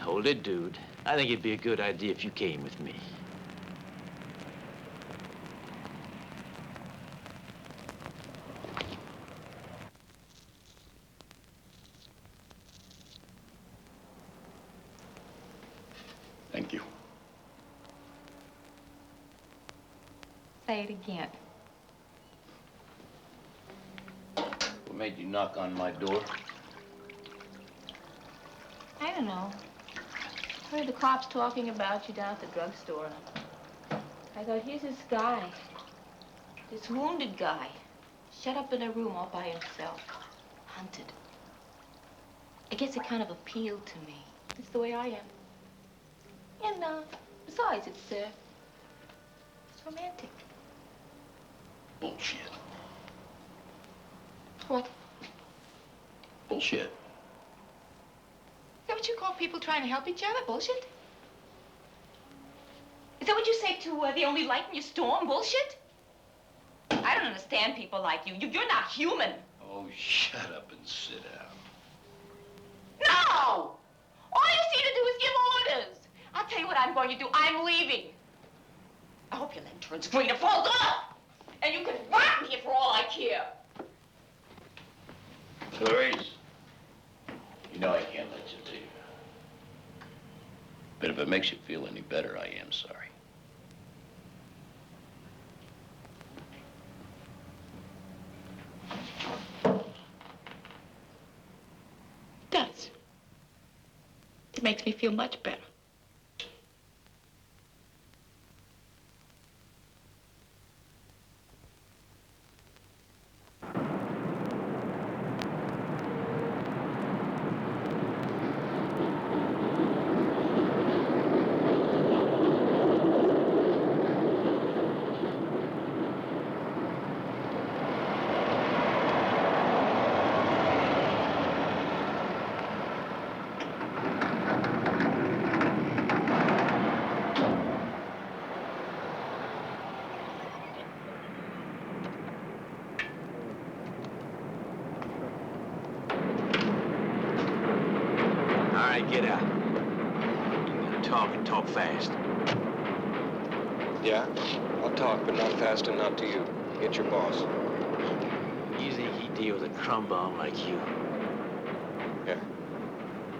Hold it, dude. I think it'd be a good idea if you came with me. Thank you. Say it again. What made you knock on my door? I don't know. I heard the cops talking about you down at the drugstore. I thought, here's this guy, this wounded guy, shut up in a room all by himself, hunted. I guess it kind of appealed to me. It's the way I am. And, besides, it's romantic. Bullshit. What? Bullshit. You're what you call people trying to help each other? Bullshit? Is that what you say to the only light in your storm? Bullshit? I don't understand people like you. You're not human. Oh, shut up and sit down. No! All you seem to do is give orders. I'll tell you what I'm going to do. I'm leaving. I hope your leg turns green or falls off. And you can rot me for all I care. Clarice, you know I can't let you leave. But if it makes you feel any better, I am sorry. It does. It makes me feel much better. Get out. Talk and talk fast. Yeah? I'll talk, but not fast and not to you. Get your boss. You think he'd deal with a crumb bomb like you? Yeah.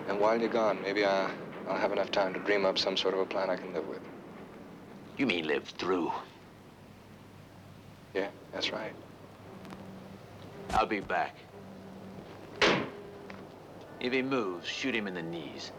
And while you're gone, maybe I'll have enough time to dream up some sort of a plan I can live with. You mean live through? Yeah, that's right. I'll be back. If he moves, shoot him in the knees.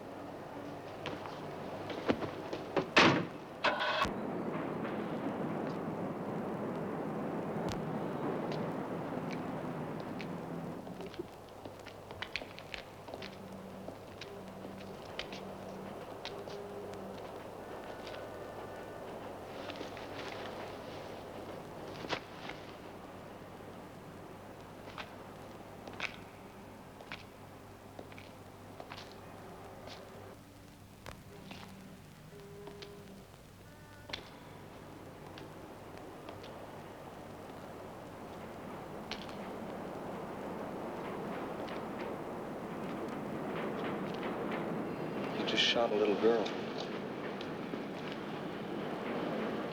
Just shot a little girl.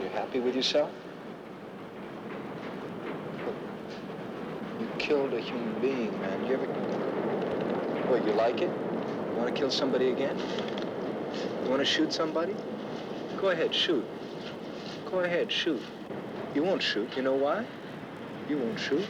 You happy with yourself? Look, you killed a human being, man. You ever... What, you like it? You want to kill somebody again? You want to shoot somebody? Go ahead, shoot. Go ahead, shoot. You won't shoot. You know why? You won't shoot.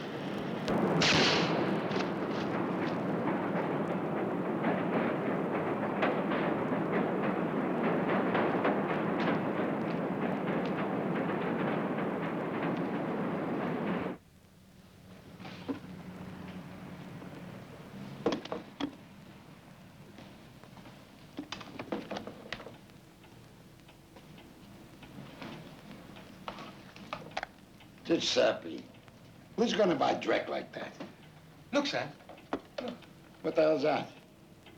Just sappy. Who's gonna buy dreck like that? Look, Sam. What the hell's that?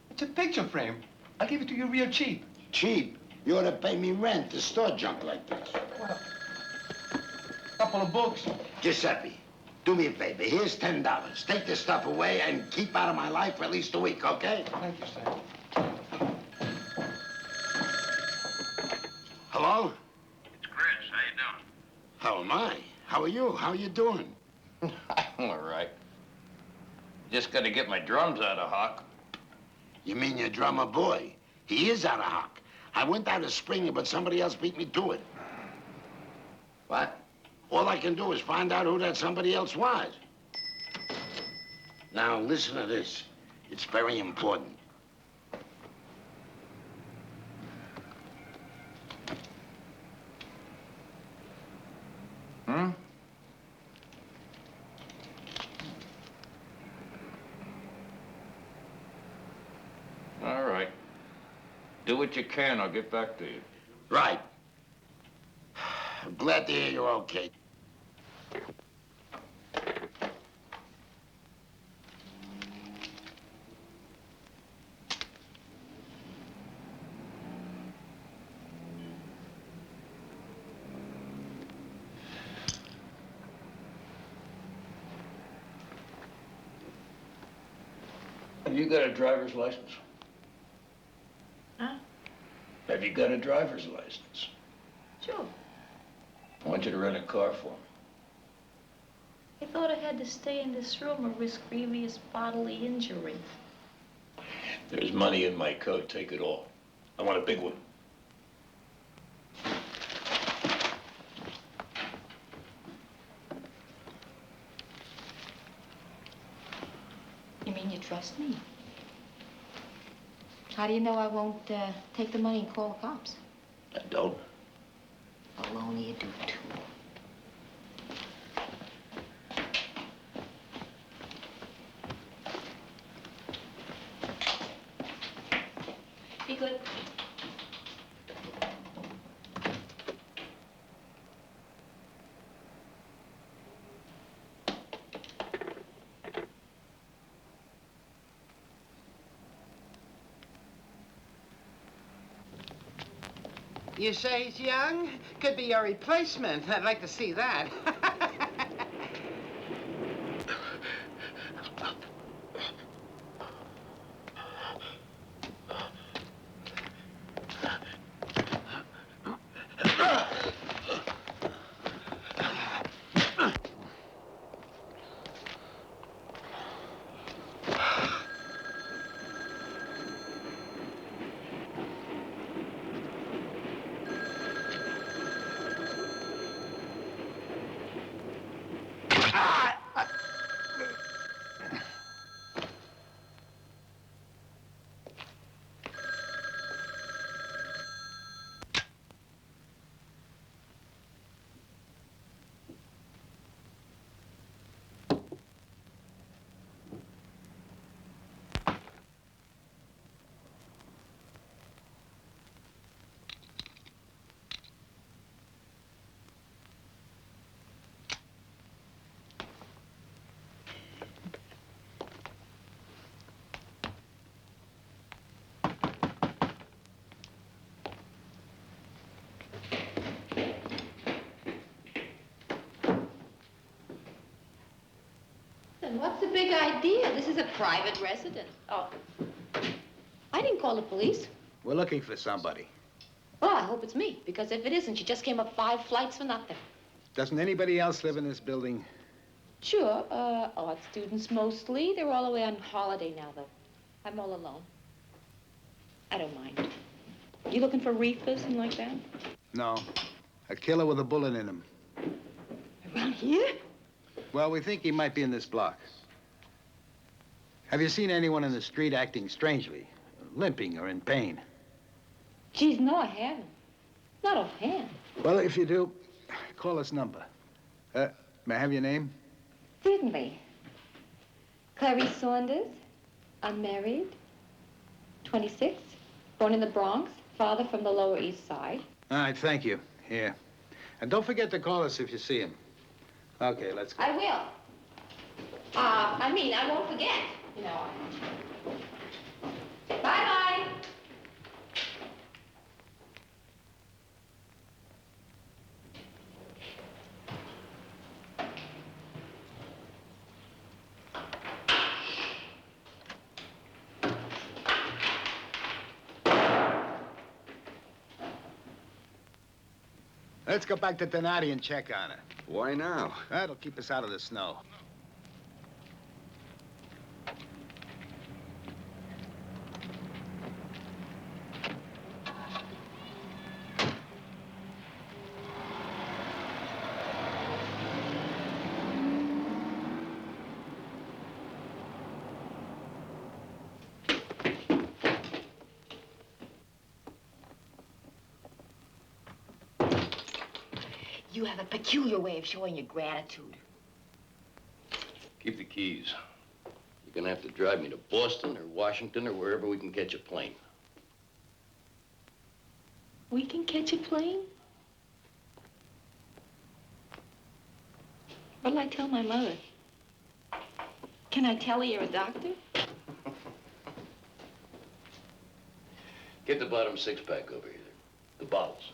It's a picture frame. I'll give it to you real cheap. Cheap? You ought to pay me rent to store junk like this. Well, couple of books. Giuseppe, do me a favor. Here's $10. Take this stuff away and keep out of my life for at least a week, okay? Thank you, Sam. Hello? It's Chris. How you doing? How am I? How are you? How you doing? I'm all right. Just got to get my drums out of hock. You mean your drummer boy? He is out of hock. I went out of Springer, but somebody else beat me to it. What? All I can do is find out who that somebody else was. Now, listen to this. It's very important. Hmm? All right. Do what you can. I'll get back to you. Right. I'm glad to hear you're okay. Have you got a driver's license? Huh? Have you got a driver's license? Sure. I want you to rent a car for me. I thought I had to stay in this room or risk grievous bodily injury. There's money in my coat. Take it all. I want a big one. You mean you trust me? How do you know I won't take the money and call the cops? I don't. Well, only you do, too. Be good. You say he's young? Could be your replacement. I'd like to see that. Then what's the big idea? This is a private residence. Oh. I didn't call the police. We're looking for somebody. Well, I hope it's me, because if it isn't, you just came up 5 flights for nothing. Doesn't anybody else live in this building? Sure, art students mostly. They're all away on holiday now, though. I'm all alone. I don't mind. You looking for reefers and like that? No. A killer with a bullet in him. Around here? Well, we think he might be in this block. Have you seen anyone in the street acting strangely, limping or in pain? Geez, no, I haven't. Not offhand. Well, if you do, call this number. May I have your name? Certainly. Clarice Saunders, unmarried, 26, born in the Bronx, father from the Lower East Side. All right, thank you. Here. And don't forget to call us if you see him. Okay, let's go. I will. I won't forget, you know. Bye-bye. Let's go back to Donati and check on her. Why now? That'll keep us out of the snow. You have a peculiar way of showing your gratitude. Keep the keys. You're gonna have to drive me to Boston or Washington or wherever we can catch a plane. We can catch a plane? What'll I tell my mother? Can I tell her you're a doctor? Get the bottom 6-pack over here. The bottles.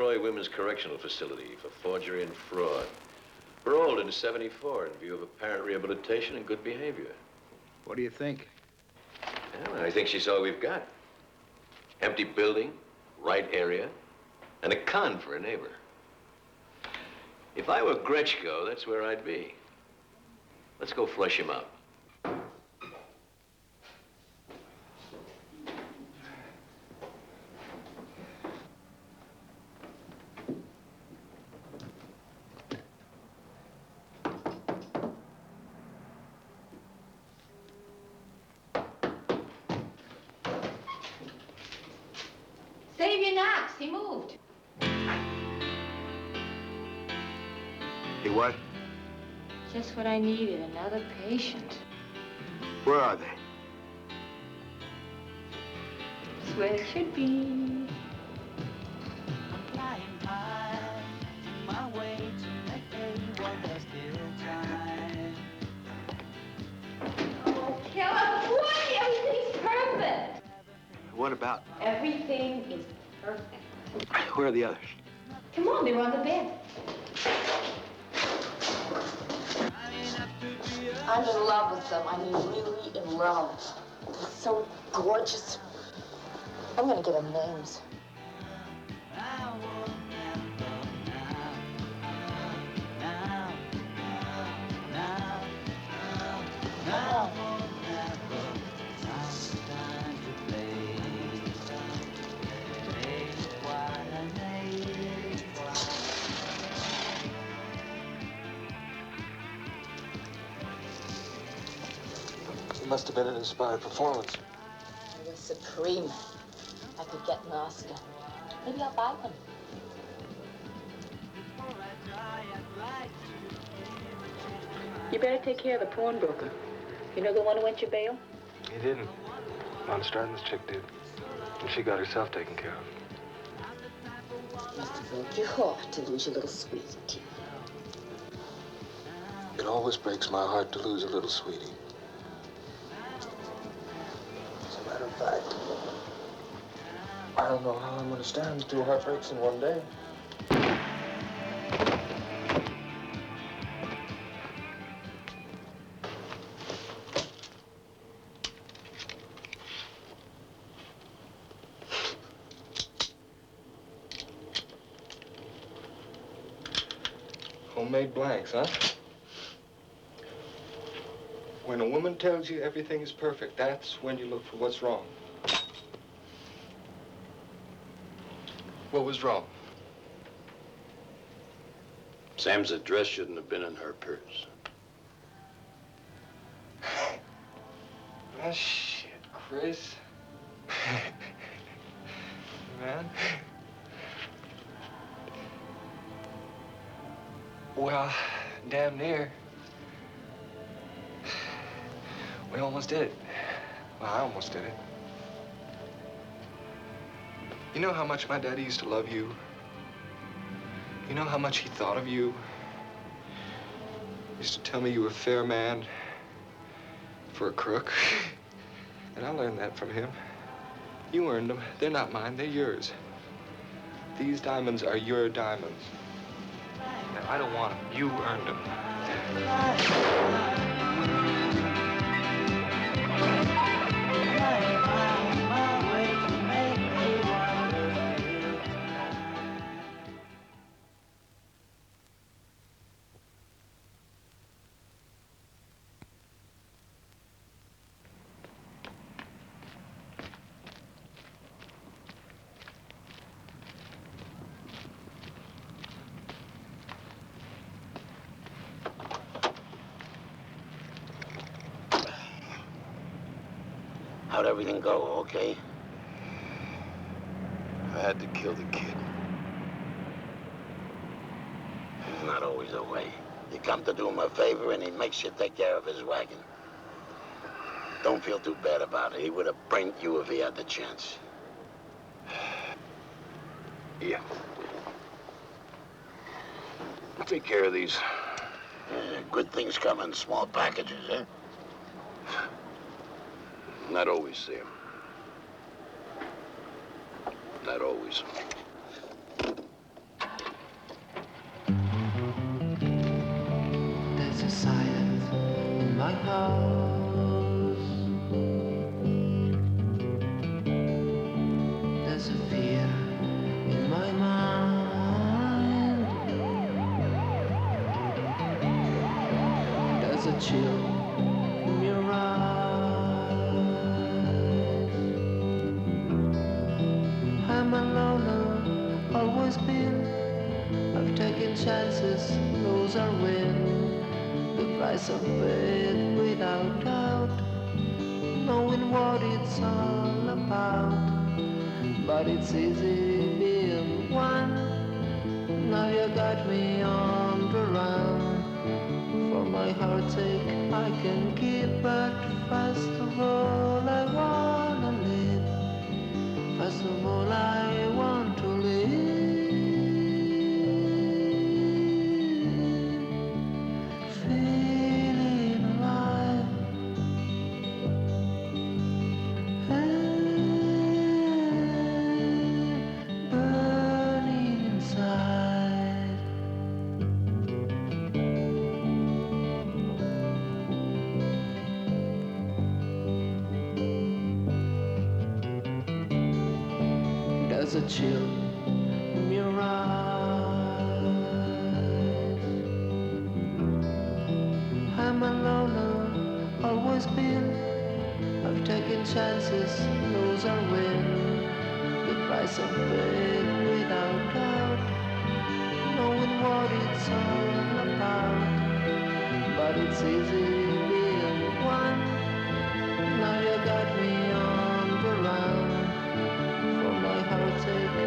Troy Women's Correctional Facility for forgery and fraud. Paroled in '74 in view of apparent rehabilitation and good behavior. What do you think? Well, I think she's all we've got. Empty building, right area, and a con for a neighbor. If I were Gretchko, that's where I'd be. Let's go flush him out. Save your knocks. He moved. He what? Just what I needed, another patient. Where are they? It's where it should be. Oh, California, everything's perfect. What about? Everything is perfect. Where are the others? Come on, they're on the bed. I'm in love with them. I mean, really in love. They're so gorgeous. I'm gonna get them names. It must have been an inspired performance. It was supreme. I could get an Oscar. Maybe I'll buy one. You better take care of the pawnbroker. You know the one who went your bail? He didn't. Von Stratton's chick did. And she got herself taken care of. Must have broke your heart to lose your little sweetie. It always breaks my heart to lose a little sweetie. As a matter of fact, I don't know how I'm going to stand 2 heartbreaks in one day. Homemade blanks, huh? When a woman tells you everything is perfect, that's when you look for what's wrong. What was wrong? Sam's address shouldn't have been in her purse. Oh, shit, Chris. Man. Well, damn near. We almost did it. Well, I almost did it. You know how much my daddy used to love you? You know how much he thought of you? He used to tell me you were a fair man for a crook. And I learned that from him. You earned them. They're not mine, they're yours. These diamonds are your diamonds. And I don't want them. You earned them. How'd everything go, okay? I had to kill the kid. He's not always away. You come to do him a favor and he makes you take care of his wagon. Don't feel too bad about it. He would have brained you if he had the chance. Yeah. Take care of these. Good things come in small packages, eh? Not always, Sam. Not always. house. There's a fear in my mind. There's a chill in your eyes. I'm a loner, always been. I've taken chances, those are win. The price of faith without doubt, knowing what it's all about. But it's easy being one. Now you got me on the run. For my heart's sake I can keep, but first of all I wanna live. First of all I want to live. Feeling alive. Burning inside. There's a chill in your eyes. I'm a loner, always been. I've taken chances, those are win. The price of faith without doubt, knowing what it's all about. But it's easy being one. Now you got me on the run. For my heart's sake